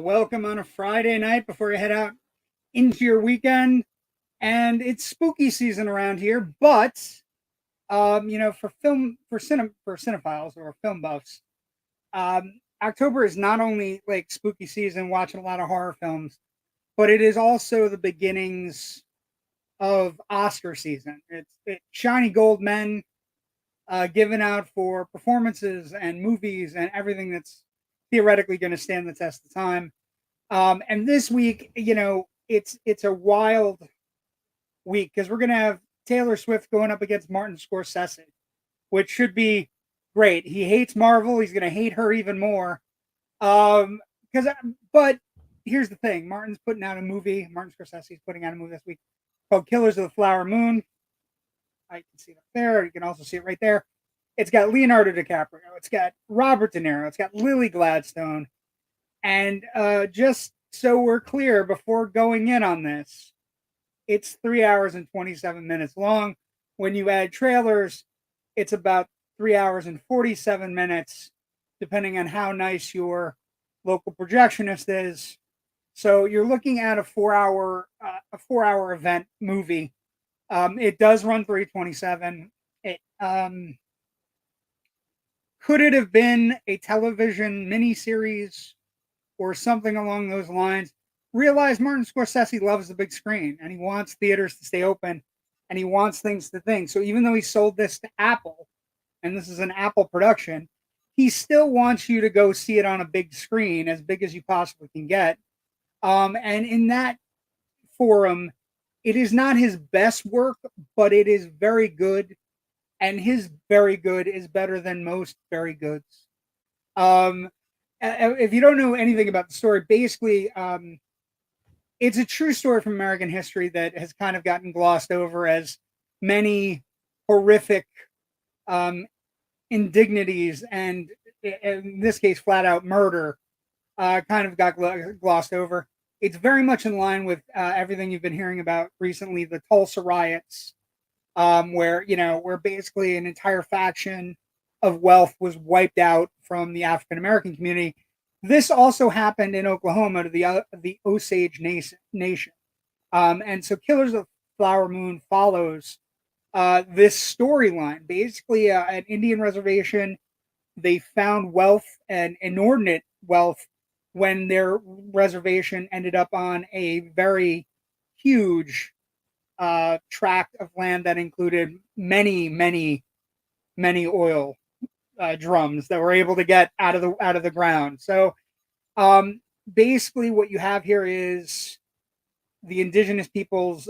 Welcome on a Friday night before you head out into your weekend. And it's spooky season around here, but for for cinephiles or film buffs, October is not only like spooky season, watching a lot of horror films, but it is also the beginnings of Oscar season. It's shiny gold men given out for performances and movies and everything that's theoretically going to stand the test of time. And this week, it's a wild week because we're gonna have Taylor Swift going up against Martin Scorsese, which should be great. He hates Marvel. He's gonna hate her even more. Because, but here's the thing: Martin's putting out a movie. Martin Scorsese's putting out a movie this week called Killers of the Flower Moon. I can see it up there. You can also see it right there. It's got Leonardo DiCaprio. It's got Robert De Niro. It's got Lily Gladstone. And just so we're clear before going in on this, it's 3 hours and 27 minutes long. When you add trailers, it's about 3 hours and 47 minutes, depending on how nice your local projectionist is. So you're looking at a 4 hour event movie. It does run 327. It could it have been a television miniseries or something along those lines? Realize Martin Scorsese loves the big screen and he wants theaters to stay open and he wants things to think. So even though he sold this to Apple and this is an Apple production, he still wants you to go see it on a big screen, as big as you possibly can get. And in that forum, it is not his best work, but it is very good. And his very good is better than most very goods. Um, if you don't know anything about the story, basically, it's a true story from American history that has kind of gotten glossed over as many horrific um, indignities and, in this case, flat out murder, kind of got glossed over. It's very much in line with everything you've been hearing about recently, the Tulsa riots, where basically an entire faction of wealth was wiped out from the African American community. This also happened in Oklahoma to the Osage Nation. And so Killers of Flower Moon follows this storyline. Basically, an Indian reservation, they found wealth and inordinate wealth when their reservation ended up on a very huge tract of land that included many, many, many oil drums that were able to get out of the ground. So basically, what you have here is the indigenous peoples,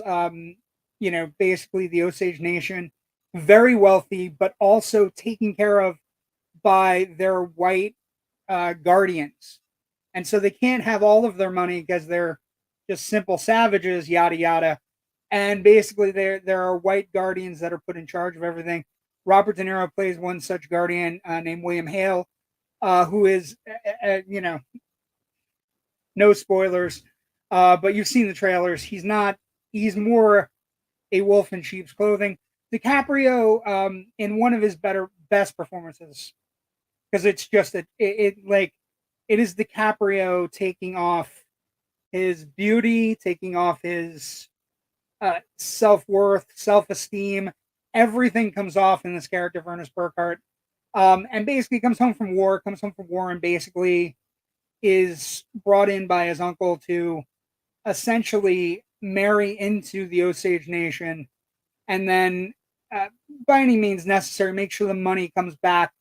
basically the Osage Nation, very wealthy, but also taken care of by their white guardians. And so they can't have all of their money because they're just simple savages, yada yada. And basically, there are white guardians that are put in charge of everything. Robert De Niro plays one such guardian named William Hale, who is, no spoilers, but you've seen the trailers. He's not. He's more a wolf in sheep's clothing. DiCaprio, in one of his best performances, because it's just it is DiCaprio taking off his beauty, taking off his self-worth, self-esteem. Everything comes off in this character of Ernest Burkhart. And basically comes home from war, and basically is brought in by his uncle to essentially marry into the Osage Nation, and then, by any means necessary, make sure the money comes back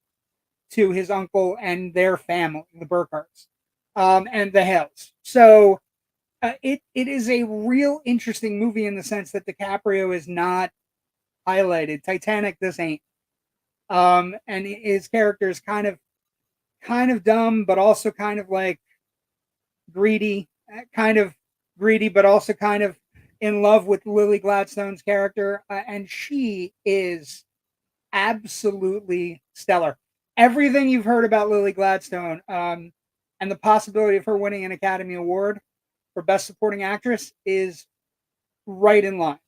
to his uncle and their family, the Burkharts, and the Hales. So it is a real interesting movie in the sense that DiCaprio is not highlighted. Titanic, this ain't. And his character is kind of dumb, but also kind of like greedy, but also kind of in love with Lily Gladstone's character, and she is absolutely stellar. Everything you've heard about Lily Gladstone, and the possibility of her winning an Academy Award for Best Supporting Actress is right in line.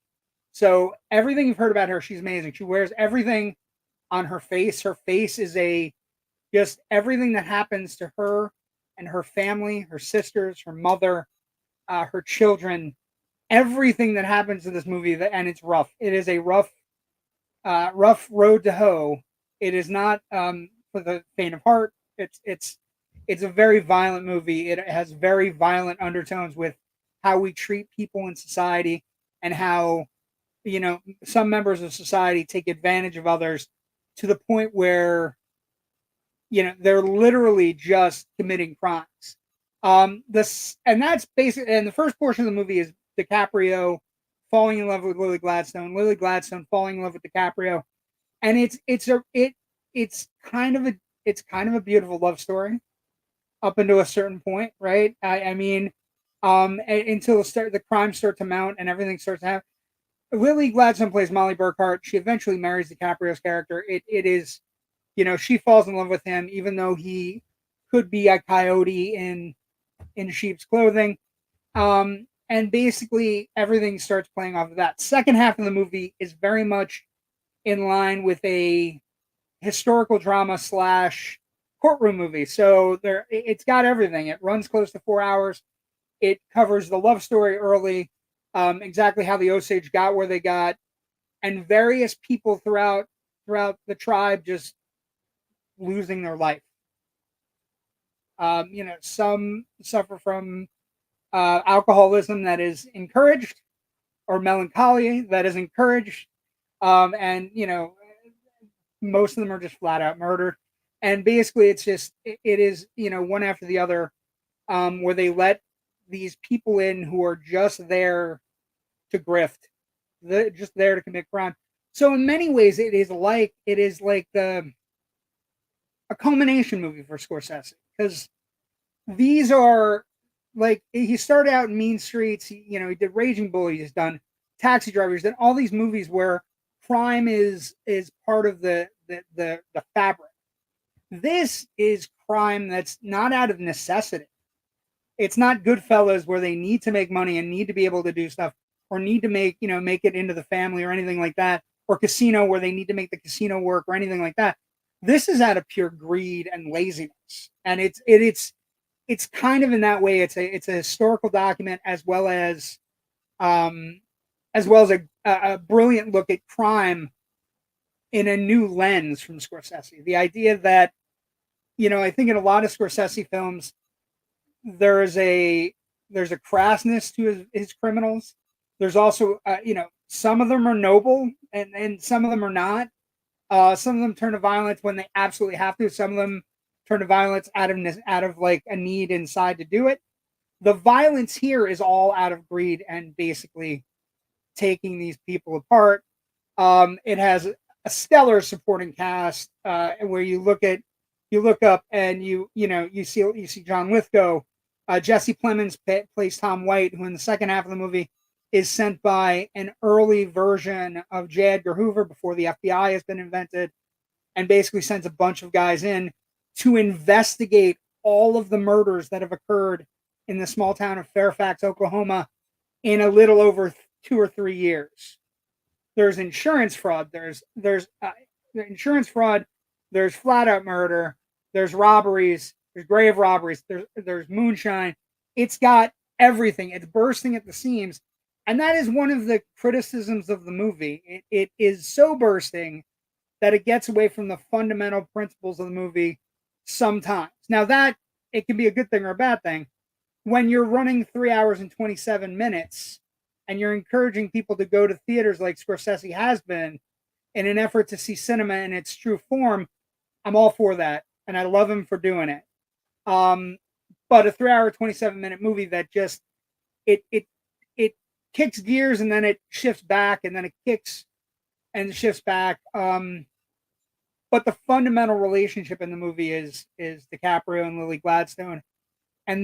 So everything you've heard about her, she's amazing. She wears everything on her face. Her face is just everything that happens to her and her family, her sisters, her mother, her children, everything that happens in this movie, and it's rough. It is a rough road to hoe. It is not for the faint of heart. It's a very violent movie. It has very violent undertones with how we treat people in society and how some members of society take advantage of others to the point where they're literally just committing crimes. This and that's basically, and the first portion of the movie is DiCaprio falling in love with Lily Gladstone, Lily Gladstone falling in love with DiCaprio, and it's kind of a beautiful love story up until a certain point, right? I mean, until the crimes start to mount and everything starts to happen. Lily Gladstone plays Molly Burkhart. She eventually marries DiCaprio's character. It is, she falls in love with him, even though he could be a coyote in sheep's clothing. And basically everything starts playing off of that. Second half of the movie is very much in line with a historical drama slash courtroom movie. So it's got everything. It runs close to 4 hours. It covers the love story early, exactly how the Osage got where they got, and various people throughout the tribe just losing their life. Some suffer from alcoholism that is encouraged, or melancholy that is encouraged, and most of them are just flat out murdered. And basically, it is one after the other, where they let these people in who are just there to grift, just there to commit crime. So in many ways, it is like a culmination movie for Scorsese, because these are, like, he started out in Mean Streets. He did Raging Bull. He's done Taxi Driver. He's done all these movies where crime is part of the fabric. This is crime that's not out of necessity. It's not Goodfellas where they need to make money and need to be able to do stuff, or need to make it into the family or anything like that, or Casino where they need to make the casino work or anything like that. This is out of pure greed and laziness, and it's kind of, in that way, it's a historical document, um, as well as a brilliant look at crime in a new lens from Scorsese. The idea that, I think in a lot of Scorsese films, there's a crassness to his criminals. There's also, some of them are noble, and some of them are not. Some of them turn to violence when they absolutely have to. Some of them turn to violence out of like a need inside to do it. The violence here is all out of greed and basically taking these people apart. It has a stellar supporting cast, where you look up and you see John Lithgow. Jesse Plemons plays Tom White, who in the second half of the movie is sent by an early version of J. Edgar Hoover before the FBI has been invented, and basically sends a bunch of guys in to investigate all of the murders that have occurred in the small town of Fairfax, Oklahoma, in a little over 2 or 3 years. There's insurance fraud. There's insurance fraud. There's flat out murder. There's robberies. There's grave robberies. There's moonshine. It's got everything. It's bursting at the seams, and that is one of the criticisms of the movie. It is so bursting that it gets away from the fundamental principles of the movie sometimes. Now, that it can be a good thing or a bad thing. When you're running 3 hours and 27 minutes and you're encouraging people to go to theaters like Scorsese has been in an effort to see cinema in its true form, I'm all for that, and I love him for doing it. But a 3 hour, 27-minute movie that just it kicks gears and then it shifts back, and then it kicks and shifts back. But the fundamental relationship in the movie is DiCaprio and Lily Gladstone, and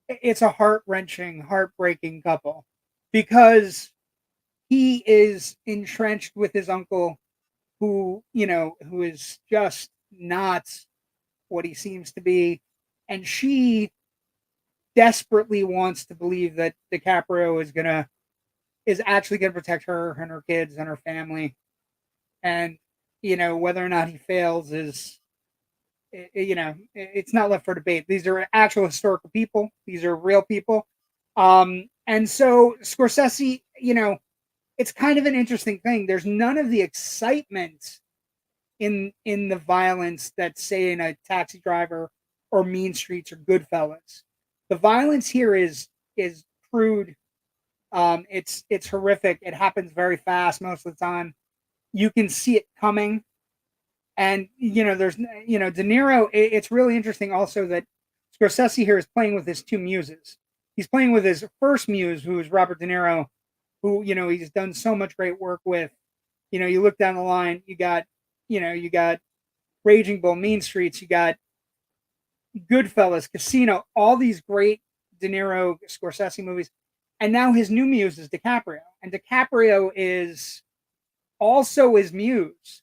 it's a heart-wrenching, heartbreaking couple, because he is entrenched with his uncle, who is just not what he seems to be, and she desperately wants to believe that DiCaprio is actually gonna protect her and her kids and her family, and whether or not he fails it's not left for debate. These are actual historical people. These are real people. And so Scorsese, it's kind of an interesting thing. There's none of the excitement in the violence that, say, in a Taxi Driver or Mean Streets or Goodfellas. The violence here is crude. It's horrific. It happens very fast most of the time. You can see it coming, and there's De Niro. It's really interesting also that Scorsese here is playing with his two muses. He's playing with his first muse, who is Robert De Niro, who he's done so much great work with. You look down the line, you got Raging Bull, Mean Streets, you got Goodfellas, Casino, all these great De Niro, Scorsese movies. And now his new muse is DiCaprio. And DiCaprio is also his muse.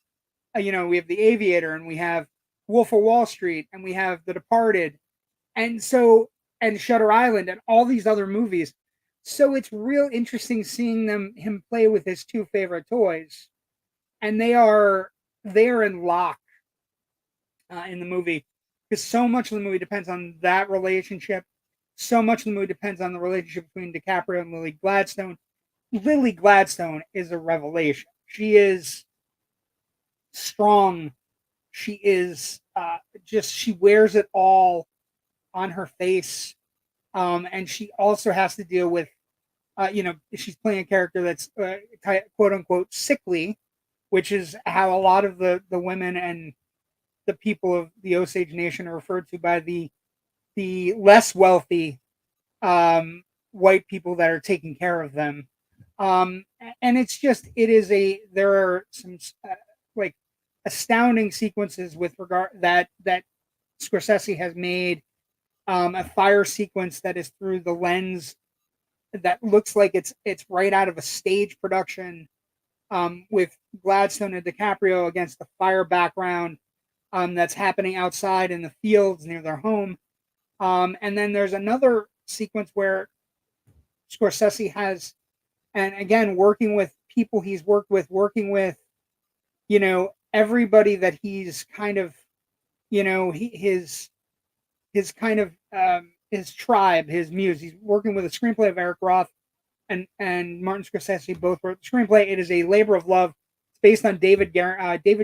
We have The Aviator, and we have Wolf of Wall Street, and we have The Departed, and Shutter Island, and all these other movies. So it's real interesting seeing him play with his two favorite toys, and they are in lock in the movie, because so much of the movie depends on that relationship. So much of the movie depends on the relationship between DiCaprio and Lily Gladstone. Lily Gladstone is a revelation. She is strong. She is she wears it all on her face. And she also has to deal with, she's playing a character that's quote unquote sickly, which is how a lot of the women and the people of the Osage Nation are referred to by the less wealthy white people that are taking care of them. And there are some like astounding sequences with regard that Scorsese has made. A fire sequence that is through the lens that looks like it's right out of a stage production, with Gladstone and DiCaprio against the fire background, that's happening outside in the fields near their home. And then there's another sequence where Scorsese has, and again, working with people he's worked with, everybody that he's kind of, his kind of his tribe, his muse. He's working with a screenplay of Eric Roth and Martin Scorsese both wrote the screenplay. It is a labor of love. It's based on David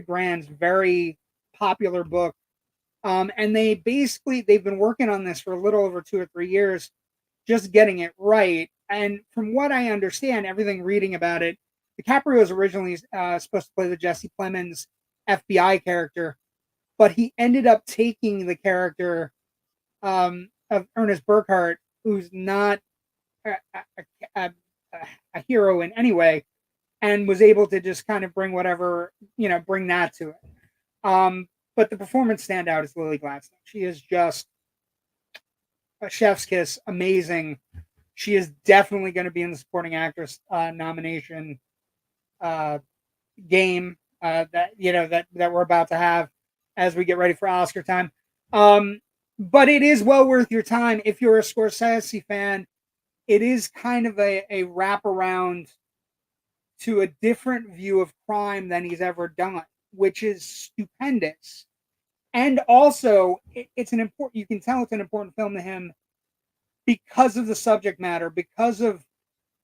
Grand's very popular book. And they've been working on this for a little over 2 or 3 years, just getting it right. And from what I understand, everything reading about it, DiCaprio was originally supposed to play the Jesse Plemons FBI character, but he ended up taking the character of Ernest Burkhart, who's not a hero in any way, and was able to just kind of bring bring that to it. But the performance standout is Lily Gladstone. She is just a chef's kiss, amazing. She is definitely going to be in the supporting actress nomination game that we're about to have as we get ready for Oscar time. But it is well worth your time if you're a Scorsese fan. It is kind of a wraparound to a different view of crime than he's ever done, which is stupendous. And also, it's an important. You can tell it's an important film to him because of the subject matter, because of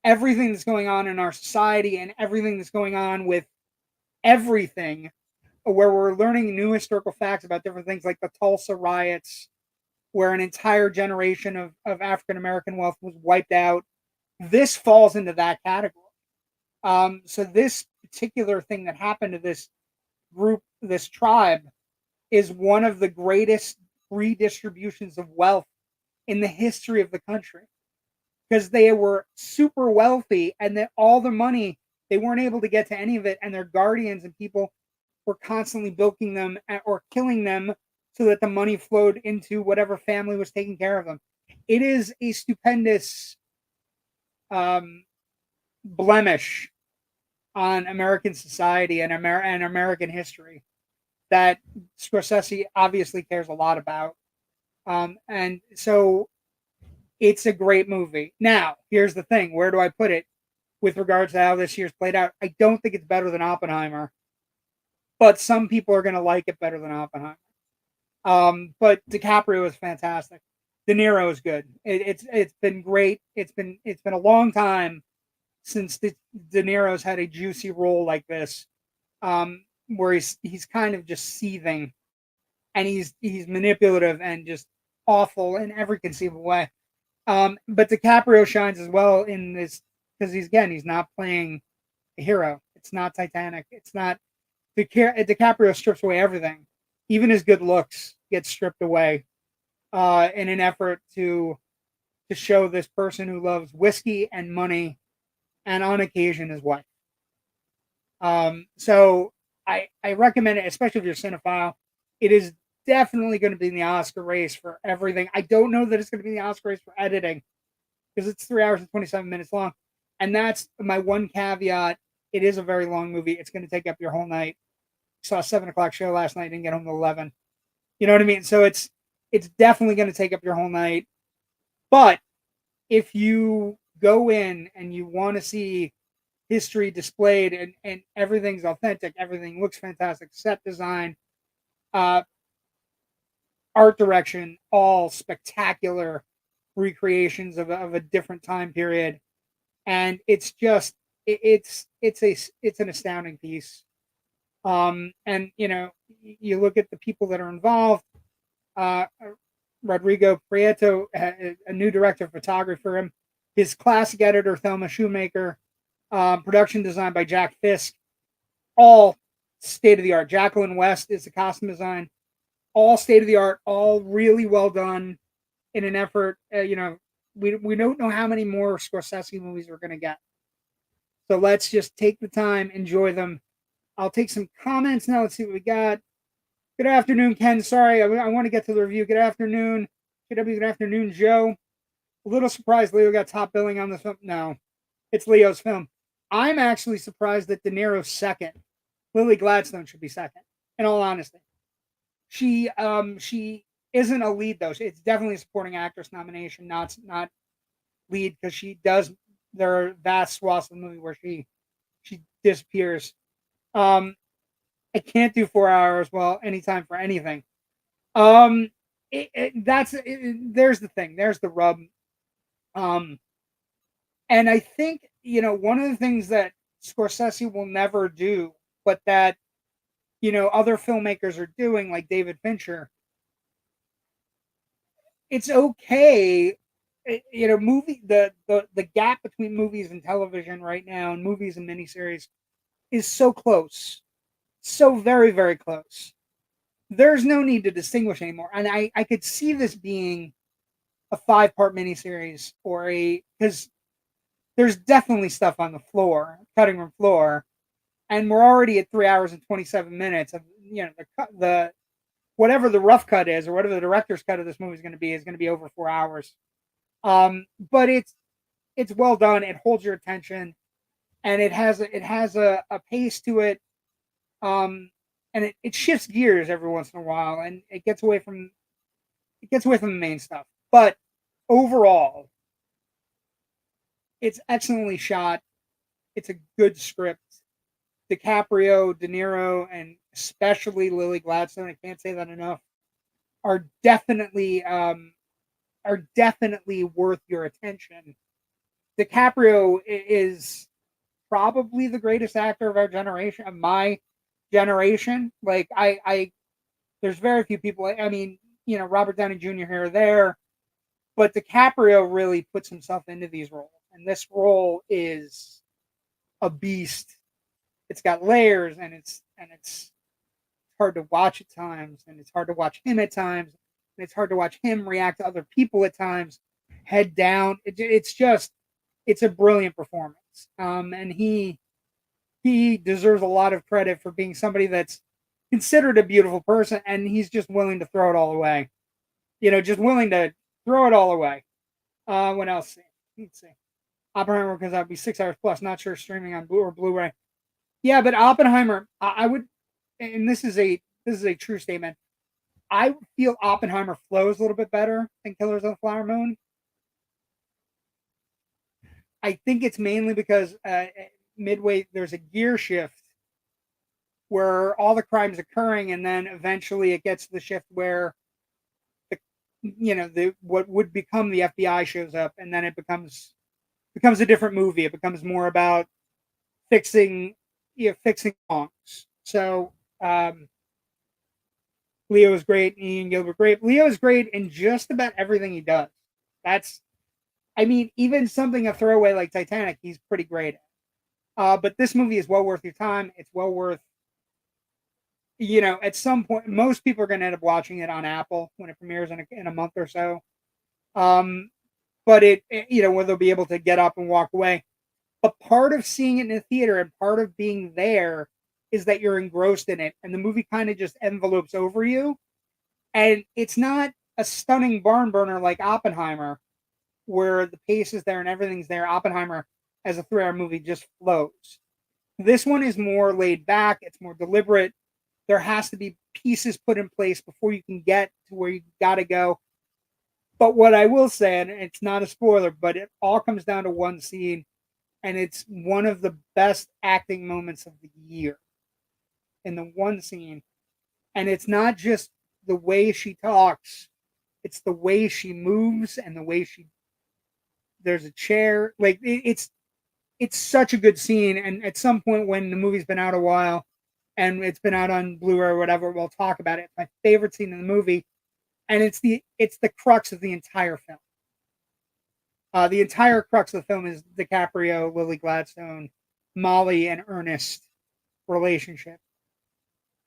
everything that's going on in our society and everything that's going on with everything, where we're learning new historical facts about different things like the Tulsa riots, where an entire generation of African American wealth was wiped out. This falls into that category. So this particular thing that happened to this group, this tribe, is one of the greatest redistributions of wealth in the history of the country, because they were super wealthy, and that all the money, they weren't able to get to any of it, and their guardians and people were constantly bilking them or killing them so that the money flowed into whatever family was taking care of them. It is a stupendous blemish on American society and American history that Scorsese obviously cares a lot about. And so it's a great movie. Now, here's the thing. Where do I put it with regards to how this year's played out? I don't think it's better than Oppenheimer, but some people are going to like it better than Oppenheimer. But DiCaprio is fantastic. De Niro is good. It's been great. It's been a long time since De Niro's had a juicy role like this, where he's kind of just seething, and he's manipulative and just awful in every conceivable way. But DiCaprio shines as well in this because he's not playing a hero. It's not Titanic. It's not DiCaprio strips away everything, even his good looks get stripped away in an effort to show this person who loves whiskey and money and on occasion his wife. So I recommend it, especially if you're a cinephile. It is definitely going to be in the Oscar race for everything. I don't know that it's going to be in the Oscar race for editing because it's 3 hours and 27 minutes long, and that's my one caveat. It is a very long movie. It's going to take up your whole night. Saw a 7 o'clock show last night. Didn't get home till 11. You know what I mean? So it's definitely going to take up your whole night. But if you go in and you want to see history displayed and everything's authentic, everything looks fantastic, set design, uh, art direction, all spectacular recreations of a different time period, and it's just it's an astounding piece. And you look at the people that are involved. Uh, Rodrigo Prieto, a new director of photography for him, his classic editor Thelma Shoemaker, production design by Jack Fisk, all state of the art. Jacqueline West is the costume design, all state of the art, all really well done in an effort. We don't know how many more Scorsese movies we're going to get, so let's just take the time, enjoy them. I'll take some comments now. Let's see what we got. Good afternoon, Ken. Sorry, I want to get to the review. Good afternoon, JW. Good afternoon, Joe. A little surprised Leo got top billing on this film. No, it's Leo's film. I'm actually surprised that De Niro's second. Lily Gladstone should be second. In all honesty, she isn't a lead though. It's definitely a supporting actress nomination, not lead, because she does. There are vast swaths of the movie where she disappears. I can't do 4 hours. Well, anytime for anything. Um, there's the thing. There's the rub. Um, and I think one of the things that Scorsese will never do, but that other filmmakers are doing, like David Fincher. It's okay. Movie the gap between movies and television right now, and movies and miniseries, is so close, so very very close. There's no need to distinguish anymore. And I could see this being a 5-part miniseries because there's definitely stuff on the floor, cutting room floor, and we're already at 3 hours and 27 minutes of the whatever the rough cut is or whatever the director's cut of this movie is going to be over 4 hours. But it's well done. It holds your attention, and it has a pace to it. And it shifts gears every once in a while, and it gets away from the main stuff. But overall, it's excellently shot. It's a good script. DiCaprio, De Niro, and especially Lily Gladstone, I can't say that enough, are definitely worth your attention. DiCaprio is probably the greatest actor of our generation, of my generation. Like there's very few people. I mean, Robert Downey Jr. here or there, but DiCaprio really puts himself into these roles, and this role is a beast. It's got layers, and it's hard to watch at times, and it's hard to watch him at times, and it's hard to watch him react to other people at times, head down. It's a brilliant performance, and he deserves a lot of credit for being somebody that's considered a beautiful person, and he's just willing to throw it all away. Just willing to throw it all away. What else? Let's see. Oppenheimer, because that would be 6 hours plus. Not sure streaming on Blu-ray. Yeah, but Oppenheimer, I would, and this is a true statement. I feel Oppenheimer flows a little bit better than Killers of the Flower Moon. I think it's mainly because midway there's a gear shift where all the crime's occurring, and then eventually it gets to the shift where the what would become the FBI shows up, and then it becomes a different movie. It becomes more about fixing fixing wrongs. So Leo is great, and Ian Gilbert great. Leo is great in just about everything he does. That's I mean, even something a throwaway like Titanic, he's pretty great at. But this movie is well worth your time. It's well worth, at some point, most people are going to end up watching it on Apple when it premieres in a month or so. Um, but where they'll be able to get up and walk away. But part of seeing it in the theater and part of being there is that you're engrossed in it, and the movie kind of just envelopes over you. And it's not a stunning barn burner like Oppenheimer, where the pace is there and everything's there. Oppenheimer, as a 3-hour movie, just flows. This one is more laid back. It's more deliberate. There has to be pieces put in place before you can get to where you got to go. But what I will say, and it's not a spoiler, but it all comes down to one scene, and it's one of the best acting moments of the year in the one scene. And it's not just the way she talks, it's the way she moves and the way there's a chair. Like it's such a good scene. And at some point when the movie's been out a while and it's been out on Blu-ray or whatever, we'll talk about it. It's my favorite scene in the movie, and it's the crux of the entire film. The entire crux of the film is DiCaprio, Lily Gladstone, Molly, and Ernest relationship,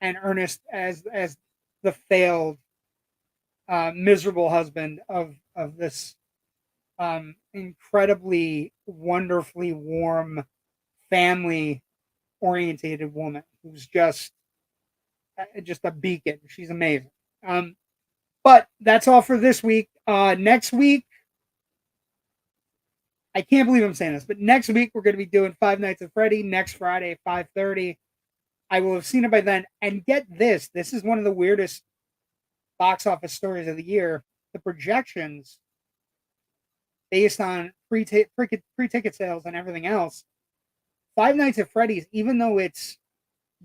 and Ernest as the failed, miserable husband of this incredibly, wonderfully warm, family orientated woman who's just a beacon. She's amazing. But that's all for this week. Next week, I can't believe I'm saying this, but next week we're going to be doing Five Nights at Freddy next Friday at 5:30. I will have seen it by then. And get this is one of the weirdest box office stories of the year. The projections, based on pre-ticket sales and everything else, Five Nights at Freddy's, even though it's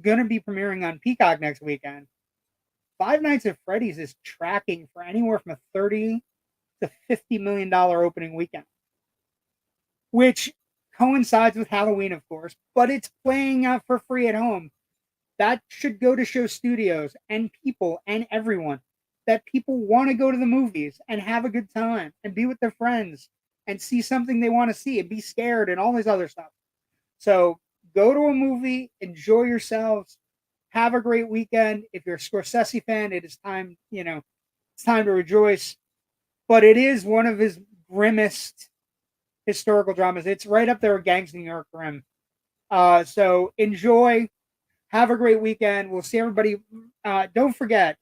going to be premiering on Peacock next weekend, Five Nights at Freddy's is tracking for anywhere from a $30 to $50 million opening weekend, which coincides with Halloween, of course, but it's playing out for free at home. That should go to show studios and people and everyone that people want to go to the movies and have a good time and be with their friends and see something they want to see and be scared and all this other stuff. So go to a movie, enjoy yourselves, have a great weekend. If you're a Scorsese fan, it is time, it's time to rejoice. But it is one of his grimmest historical dramas. It's right up there with Gangs of New York grim. So enjoy. Have a great weekend. We'll see everybody. Don't forget,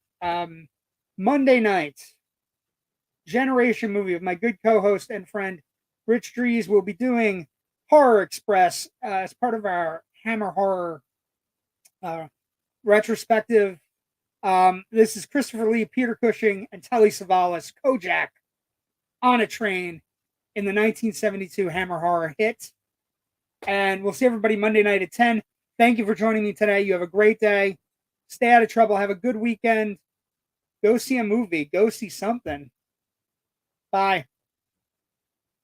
Monday night, Generation Movie with my good co-host and friend Rich Dries will be doing Horror Express as part of our Hammer Horror retrospective. This is Christopher Lee, Peter Cushing, and Telly Savalas, Kojak, on a train in the 1972 Hammer Horror hit. And we'll see everybody Monday night at 10. Thank you for joining me today. You have a great day. Stay out of trouble. Have a good weekend. Go see a movie. Go see something. Bye.